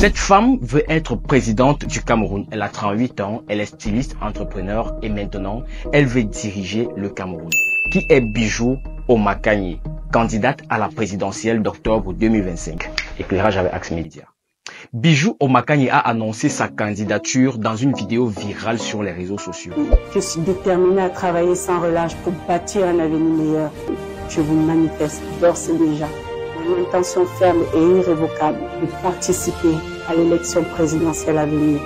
Cette femme veut être présidente du Cameroun. Elle a 38 ans, elle est styliste, entrepreneur et maintenant, elle veut diriger le Cameroun. Qui est Bijou Omakanye, candidate à la présidentielle d'octobre 2025. Éclairage avec Axe Média. Bijou Omakanye a annoncé sa candidature dans une vidéo virale sur les réseaux sociaux. Je suis déterminée à travailler sans relâche pour bâtir un avenir meilleur. Je vous manifeste d'ores et déjà mon intention ferme et irrévocable de participer à l'élection présidentielle à venir.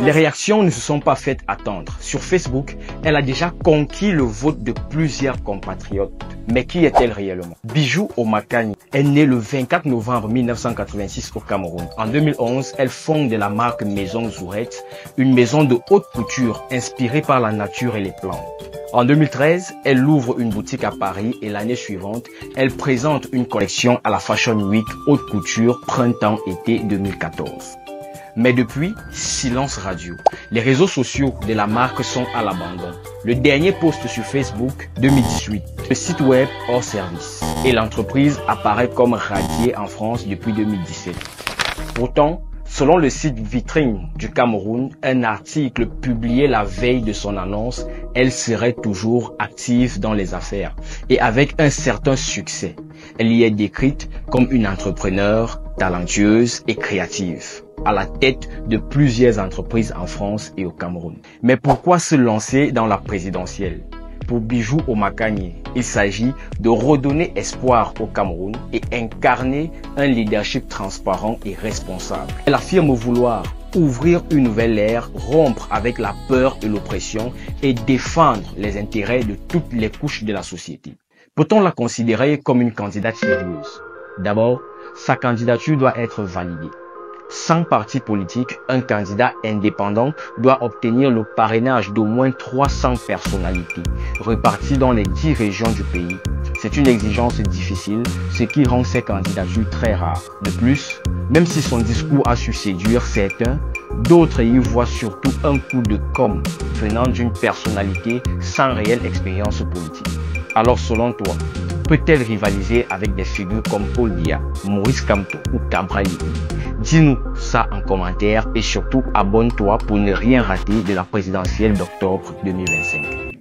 Les réactions ne se sont pas faites attendre. Sur Facebook, elle a déjà conquis le vote de plusieurs compatriotes. Mais qui est-elle réellement? Bijou Omakanye est née le 24 novembre 1986 au Cameroun. En 2011, elle fonde la marque Maison Zourette, une maison de haute couture inspirée par la nature et les plantes. En 2013, elle ouvre une boutique à Paris et l'année suivante, elle présente une collection à la Fashion Week haute couture printemps-été 2014. Mais depuis, silence radio. Les réseaux sociaux de la marque sont à l'abandon. Le dernier post sur Facebook, 2018. Le site web hors service. Et l'entreprise apparaît comme radiée en France depuis 2017. Pourtant, selon le site Vitrine du Cameroun, un article publié la veille de son annonce, elle serait toujours active dans les affaires et avec un certain succès. Elle y est décrite comme une entrepreneure talentueuse et créative, à la tête de plusieurs entreprises en France et au Cameroun. Mais pourquoi se lancer dans la présidentielle? Pour Bijou Omakanye, il s'agit de redonner espoir au Cameroun et incarner un leadership transparent et responsable. Elle affirme vouloir ouvrir une nouvelle ère, rompre avec la peur et l'oppression et défendre les intérêts de toutes les couches de la société. Peut-on la considérer comme une candidate sérieuse? D'abord, sa candidature doit être validée. Sans parti politique, un candidat indépendant doit obtenir le parrainage d'au moins 300 personnalités, réparties dans les 10 régions du pays. C'est une exigence difficile, ce qui rend ces candidatures très rares. De plus, même si son discours a su séduire certains, d'autres y voient surtout un coup de com' venant d'une personnalité sans réelle expérience politique. Alors selon toi, peut-elle rivaliser avec des figures comme Paul Biya, Maurice Kamto ou Cabral Libi? Dis-nous ça en commentaire et surtout abonne-toi pour ne rien rater de la présidentielle d'octobre 2025.